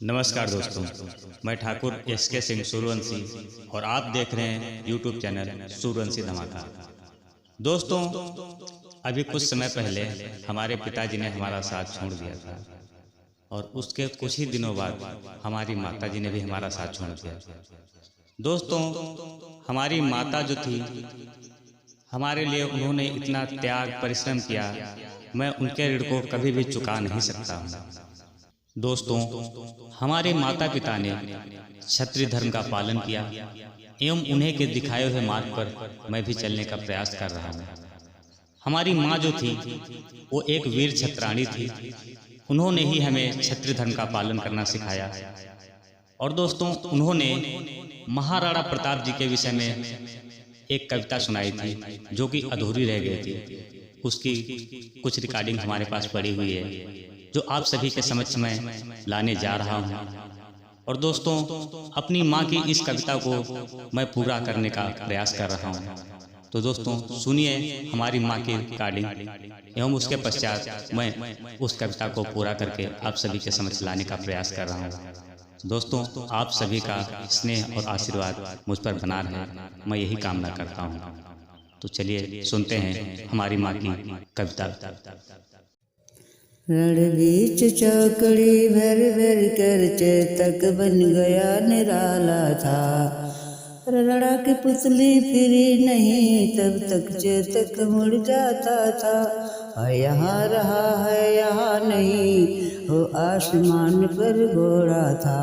नमस्कार दोस्तों, मैं ठाकुर एसके सिंह सूर्यवंशी और आप देख रहे हैं यूट्यूब चैनल सूर्यवंशी धमाका। दोस्तों, अभी कुछ समय पहले हमारे पिताजी ने हमारा साथ छोड़ दिया था और उसके कुछ ही दिनों बाद हमारी माताजी ने भी हमारा साथ छोड़ दिया। दोस्तों, हमारी माता जो थी, हमारे लिए उन्होंने इतना त्याग परिश्रम किया, मैं उनके ऋण को कभी भी चुका नहीं सकता हूँ। दोस्तों, हमारे माता पिता ने क्षत्रिय धर्म का पालन किया एवं उन्हें के दिखाए हुए मार्ग पर मैं भी चलने का प्रयास कर रहा हूँ। हमारी माँ जो थी वो एक वीर क्षत्राणी थी। उन्होंने ही हमें क्षत्रिय धर्म का पालन करना सिखाया। और दोस्तों, उन्होंने महाराणा प्रताप जी के विषय में एक कविता सुनाई थी जो कि अधूरी रह गई थी। उसकी कुछ रिकॉर्डिंग हमारे पास पड़ी हुई है जो आप सभी के समक्ष में लाने जा रहा हूँ। और दोस्तों, अपनी माँ की इस कविता को मैं पूरा करने का प्रयास कर रहा हूँ। तो दोस्तों, सुनिए हमारी माँ की रिकॉर्डिंग एवं उसके पश्चात मैं उस कविता को पूरा करके आप सभी के समक्ष लाने का प्रयास कर रहा हूँ। दोस्तों, आप सभी का स्नेह और आशीर्वाद मुझ पर बना रहे, मैं यही कामना करता हूँ। तो चलिए सुनते हैं हमारी माँ की कविता। रण बीच चौकड़ी भर भर कर चेतक बन गया निराला था। रणा की पुतली फिरी नहीं तब तक चेतक मुड़ जाता था। यहाँ रहा है यहाँ नहीं, वो आसमान पर घोड़ा था।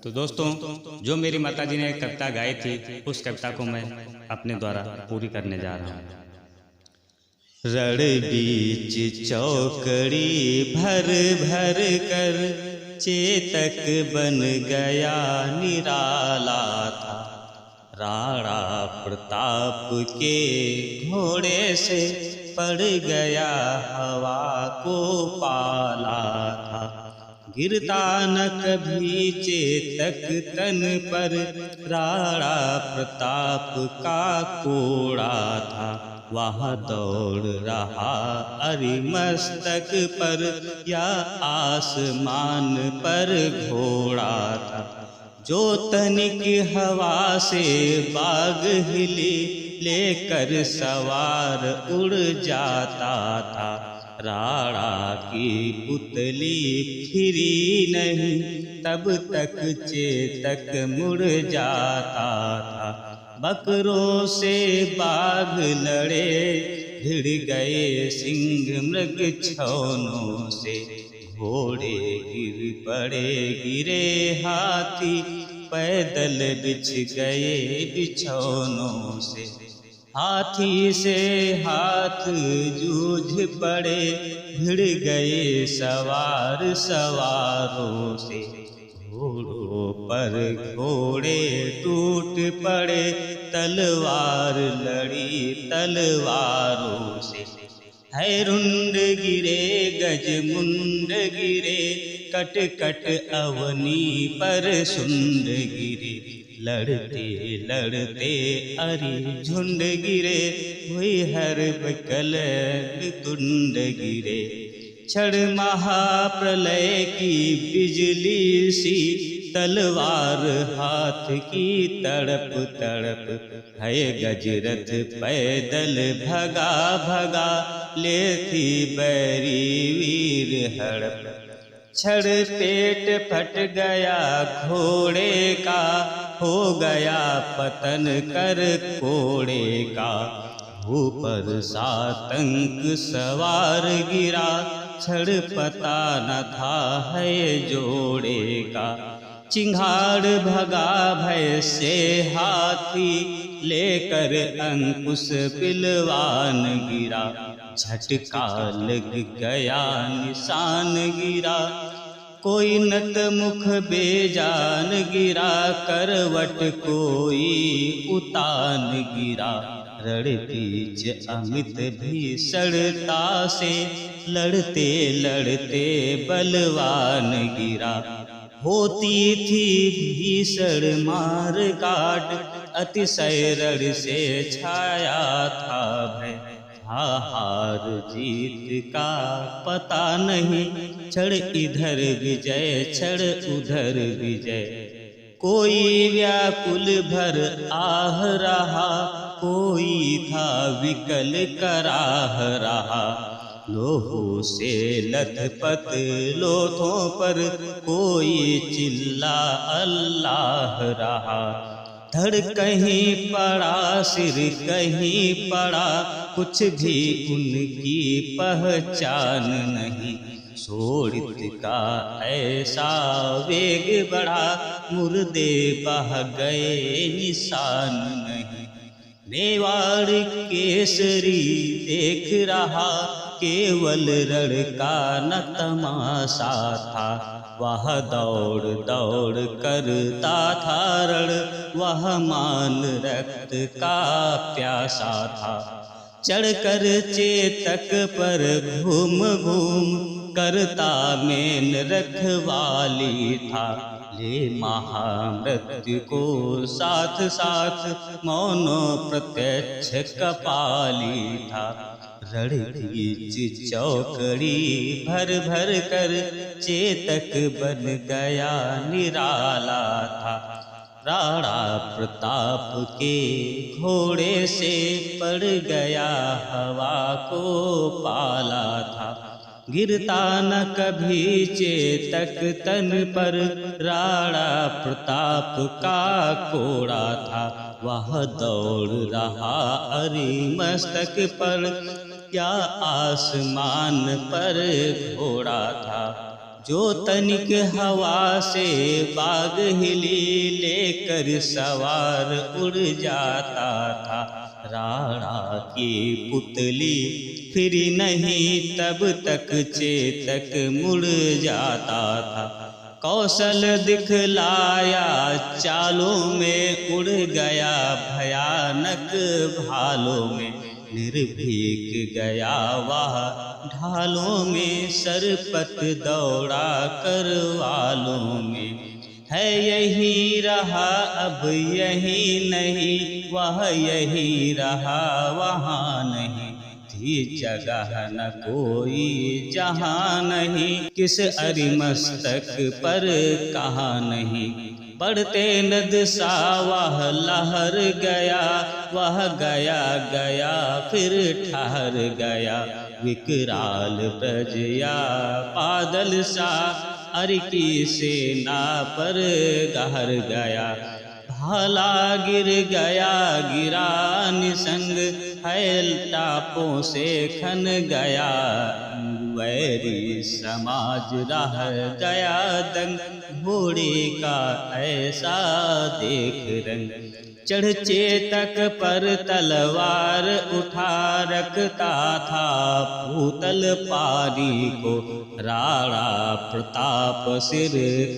तो दोस्तों, जो मेरी माताजी ने कविता गाई थी उस कविता को मैं अपने द्वारा पूरी करने जा रहा हूँ। रण बीच चौकड़ी भर भर कर चेतक बन गया निराला था। राणा प्रताप के घोड़े से पड़ गया हवा को पाला था। गिरता न कभी चेतक तन पर राणा प्रताप का कोड़ा था। वह दौड़ रहा अरिमस्तक पर या आसमान पर घोड़ा था। जो तनिक हवा से बाग हिली लेकर सवार उड़ जाता था। राणा की पुतली फिरी नहीं तब तक चेतक मुड़ जाता था। बकरों से बाघ लड़े भिड़ गए सिंह मृग छौनों से। घोड़े गिर पड़े गिरे हाथी पैदल बिछ गए बिछौनों से। हाथी से हाथ जूझ पड़े भिड़ गए सवार सवारों से। घोड़ों पर घोड़े टूट पड़े तलवार लड़ी तलवारों से। है रुंड गिरे गज मुंड गिरे कट कट अवनी पर सुंड गिरे। लड़ते लड़ते अरि झुंड गिरे हुई हर बकल तुंड गिरे। क्षण महाप्रलय की बिजली सी तलवार हाथ की तड़प तड़प। है गजरथ पैदल भगा भगा लेती बैरी वीर हड़प। क्षण पेट फट गया घोड़े का हो गया पतन कर कोड़े का। ऊपर सातंक सवार गिरा क्षण पता न था है जोड़े का। चिंगाड़ भगा भय से हाथी लेकर अंकुश पिलवान गिरा। झटका लग गया निशान गिरा कोई नत मुख बेजान गिरा। करवट कोई उतान गिरा। रण बीच अमित भीषणता से लड़ते लड़ते बलवान गिरा। होती थी भीषण मार काट अतिशय रण से छाया था भय। हार जीत का पता नहीं, क्षण इधर विजय क्षण उधर विजय। कोई व्याकुल भर आह रहा, कोई था विकल कराह रहा। लोहों से लथपथ लोथों पर कोई चिल्ला अल्लाह रहा। धड़ कहीं पड़ा सिर कहीं पड़ा, कुछ भी उनकी पहचान नहीं। शोणित का ऐसा वेग बढ़ा, मुर्दे बह गए निशान नहीं। मेवाड़ केसरी देख रहा, केवल रण का न तमाशा था। वह दौड़ दौड़ करता था रण, वह मान रक्त का प्यासा था। चढ़कर चेतक पर घूम घूम करता मेन रखवाली था। ले महामृत्यु को साथ साथ मौन प्रत्यक्ष कपाली था। रण की चौकड़ी भर भर कर चेतक बन गया निराला था। राणा प्रताप के घोड़े से पड़ गया हवा को पाला था। गिरता न कभी चेतक तन पर, राणा प्रताप का कोड़ा था। वह दौड़ रहा अरिमस्तक पर, क्या आसमान पर घोड़ा था। जो तनिक हवा से बाग हिली, लेकर सवार उड़ जाता था। राणा की पुतली फिरी नहीं, तब तक चेतक मुड़ जाता था। कौशल दिखलाया चालों में, उड़ गया भयानक भालों में। निर्भीक गया वह ढालों में, सरपत दौड़ा करवालों में। है यही रहा अब यही नहीं, वह यही रहा वहाँ नहीं। थी जगह न कोई जहाँ नहीं, किस अरिमस्तक पर कहाँ नहीं। बढ़ते नद सा वह लहर गया, वह गया गया फिर ठहर गया। विकराल प्रजया बादल सा अरि की सेना पर गहर गया। भाला गिर गया गिरा निसंग, हैल टापों से खन गया। वैरी समाज रह गया दंग, घोड़े का ऐसा देख रंग। चढ़ चेतक पर तलवार उठा, रखता था भूतल पारी को। राणा प्रताप सिर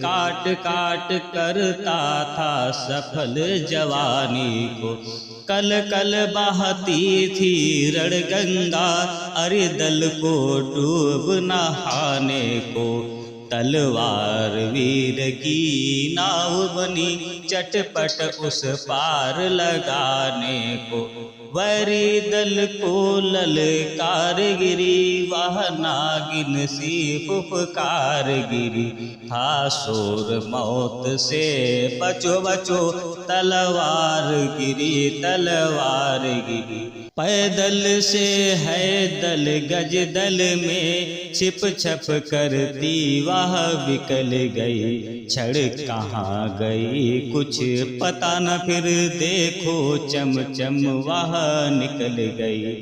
काट काट करता था सफल जवानी को। कल कल बहती थी रण गंगा, अरे दल को डूब नहाने को। तलवार वीर की नाव बनी, चटपट उस पार लगाने को। वैरी दल को ललकार गिरी, वह नागिन सी पुकार गिरी। था शोर मौत से बचो बचो, तलवार गिरी तलवार गिरी। पैदल से है दल गज दल में, छिप छप करती वह विकल गई। क्षण कहाँ गई कुछ पता न, फिर देखो चम चम वह निकल गई।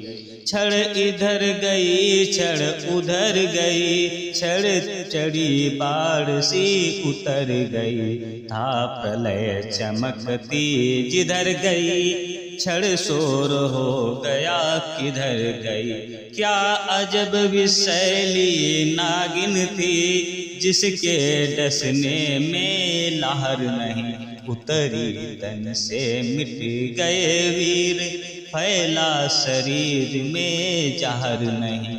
क्षण इधर गई क्षण उधर गई, क्षण चढ़ी बाढ़ सी उतर गई। था प्रलय चमकती जिधर गई, क्षण शोर हो गया किधर गई। क्या अजब विषैली नागिन थी, जिसके डसने में लहर नहीं। उतरी तन से मिट गए वीर, फैला शरीर में जहर नहीं।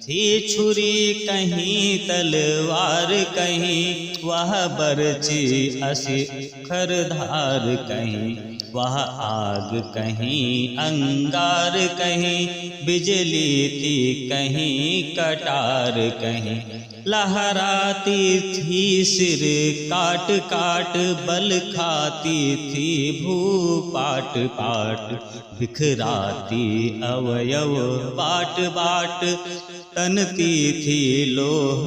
थी छुरी कहीं तलवार कहीं, वह बरछी असी खरधार कहीं, वह आग कहीं अंगार कहीं, बिजली थी कहीं कटार कहीं, लहराती थी सिर काट काट, बल खाती थी भू पाट पाट, बिखराती अवयव बाट बाट, तनती थी लोह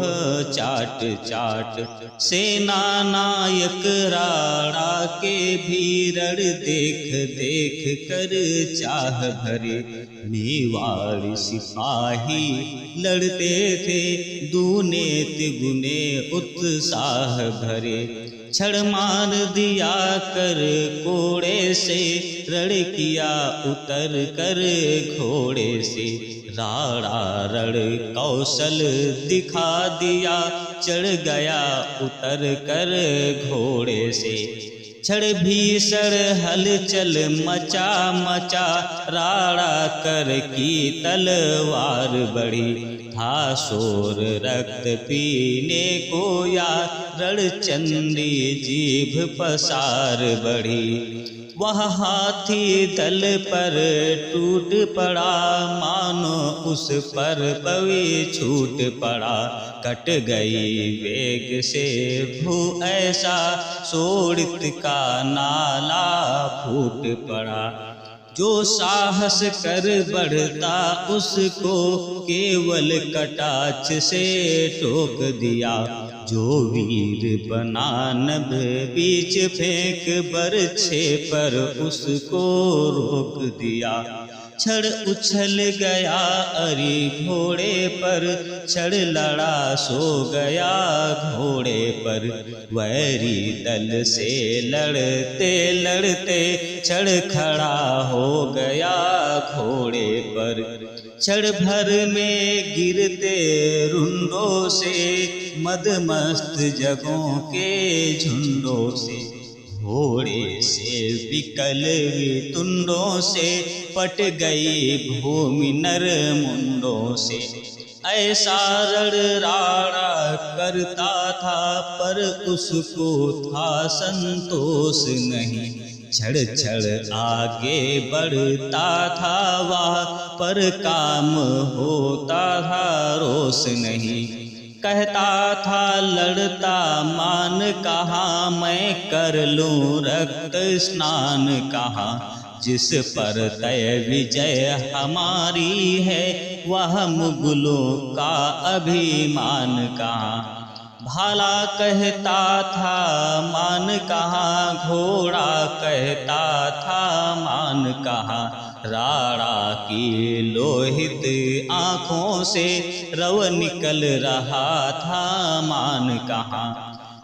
चाट चाट, सेना नायक राणा के भीरण देख देख कर चाह भरे, मेवाड़ सिपाही लड़ते थे दूने तिगुने उत्साह भरे, छड़ मार दिया कर कोड़े से, रण किया उतर कर घोड़े से, राणा रण कौशल दिखा दिया, चढ़ गया उतर कर घोड़े से, छड़ भीषण हलचल मचा मचा, राणा कर की तलवार बढ़ी, था शोर रक्त पीने को या, रणचंडी जीभ पसार बढ़ी, वह हाथी दल पर टूट पड़ा, मानो उस पर पवी छूट पड़ा, कट गई वेग से भू ऐसा, सोड़ित का नाला फूट पड़ा, जो साहस कर बढ़ता उसको केवल कटाक्ष से टोक दिया, जो वीर बना नभ बीच फेंक बरछे पर उसको रोक दिया, छड़ उछल गया अरि घोड़े पर, छड़ लड़ा सो गया घोड़े पर, वैरी दल से लड़ते लड़ते छड़ खड़ा हो गया घोड़े पर, क्षण भर में गिरते रुंडों से, मदमस्त जगों के झुंडों से, घोड़े से विकल वितुंडों से, पट गई भूमि नर मुंडों से, ऐसा रण राणा करता था, पर उसको था संतोष नहीं, छड़ छड़ आगे बढ़ता था वह, पर काम होता था रोष नहीं, कहता था लड़ता मान कहाँ, मैं कर लूं रक्त स्नान कहाँ, जिस पर तय विजय हमारी है, वह मुगलों का अभिमान कहाँ, भाला कहता था मान कहाँ, घोड़ा कहता था मान कहाँ, राणा की लोहित आँखों से रव निकल रहा था मान कहाँ,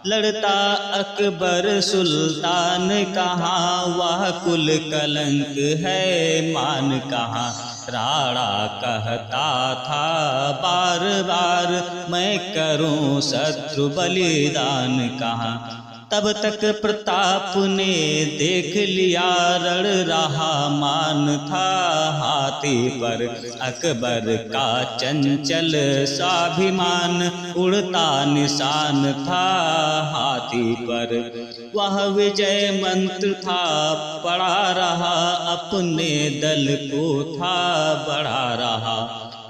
लड़ता अकबर सुल्तान कहाँ, वह कुल कलंक है मान कहाँ, राणा कहता था बार बार, मैं करूं शत्रु बलिदान कहाँ, तब तक प्रताप ने देख लिया रण रहा मान था हाथी पर, अकबर का चंचल स्वाभिमान उड़ता निशान था हाथी पर, वह विजय मंत्र था पड़ा रहा, अपने दल को था बढ़ा रहा,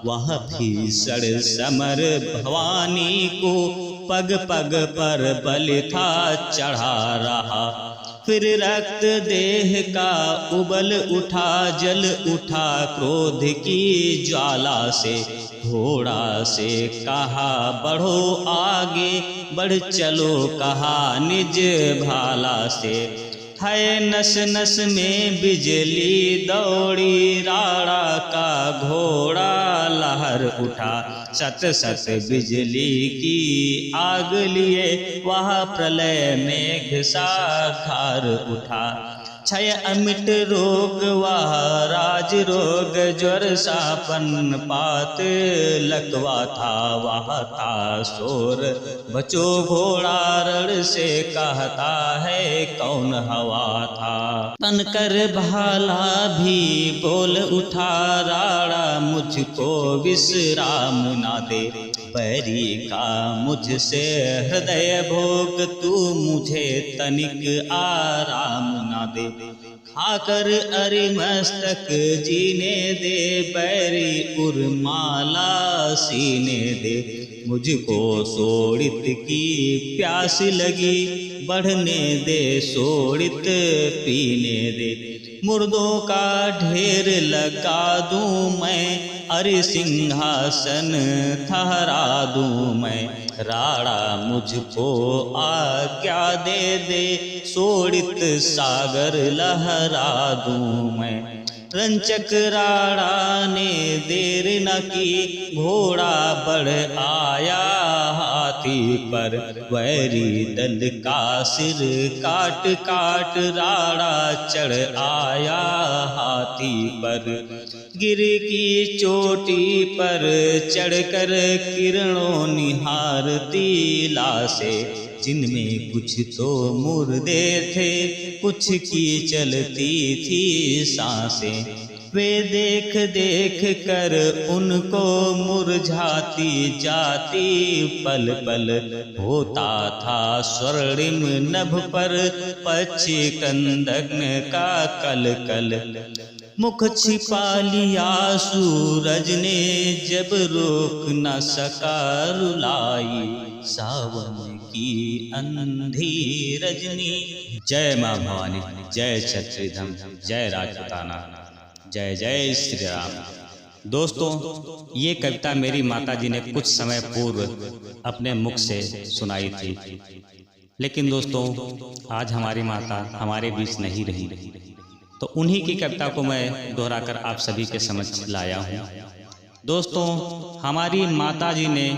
वह भीषण समर भवानी को पग पग पर बलि था चढ़ा रहा, फिर रक्त देह का उबल उठा, जल उठा क्रोध की ज्वाला से, घोड़ा से कहा बढ़ो आगे, बढ़ चलो कहा निज भाला से, है नस नस में बिजली दौड़ी, राणा का घोड़ा लहर उठा, सत सत बिजली की आग लिए, वह प्रलय में घिसा खार उठा, क्षय अमिट रोग वाह राज रोग ज्वर सापन पात लकवा था वाह था शोर बचो घोड़ा रण से कहता है कौन हवा था। तन कर भाला भी बोल उठा राड़ा मुझको विश्राम ना दे बैरी का मुझसे हृदय भोग तू मुझे तनिक आराम ना दे। खाकर अरिमस्तक जीने दे बैरी उर्माला सीने दे मुझको सोड़ित की प्यास लगी बढ़ने दे सोड़ित पीने दे। मुर्दों का ढेर लगा दूं मैं अरे सिंहासन ठहरा दूं मैं राड़ा मुझको आज्ञा दे दे सोड़ित सागर लहरा दूं मैं। रंचक राड़ा ने देर न की घोड़ा बढ़ आया हाथी पर वैरी दल का सिर काट काट राड़ा चढ़ आया हाथी पर। गिर की चोटी पर चढ़कर किरणों निहारती लाशें जिनमें कुछ तो मुर्दे थे कुछ की चलती थी सांसें। वे देख देख कर उनको मुरझाती जाती पल पल होता था स्वर्णिम नभ पर पक्षी कंदग्न का कल कल। मुख छिपा लिया सूरज ने जब रोक न सका रुलाई सावन की अंधी रजनी। जय माँ भवानी, जय क्षत्रियधम, जय राजपुताना, जय जय श्री राम। दोस्तों, ये कविता मेरी माता जी ने कुछ समय पूर्व अपने मुख से सुनाई थी, लेकिन दोस्तों आज हमारी माता हमारे बीच नहीं रही, तो उन्हीं की कविता को मैं दोहराकर आप सभी के समझ लाया हूँ। दोस्तों, हमारी माता जी ने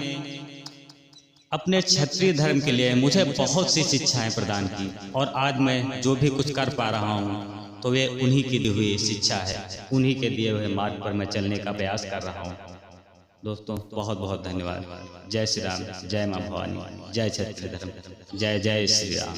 अपने क्षत्रिय धर्म के लिए मुझे बहुत सी शिक्षाएं प्रदान की और आज मैं जो भी कुछ कर पा रहा हूँ तो वे उन्हीं की दी हुई शिक्षा है, उन्हीं के दिए हुए मार्ग पर मैं चलने का प्रयास कर रहा हूँ। दोस्तों बहुत बहुत धन्यवाद। जय श्री राम, जय माँ भवानी, जय क्षत्रिय धर्म, जय जय श्री राम।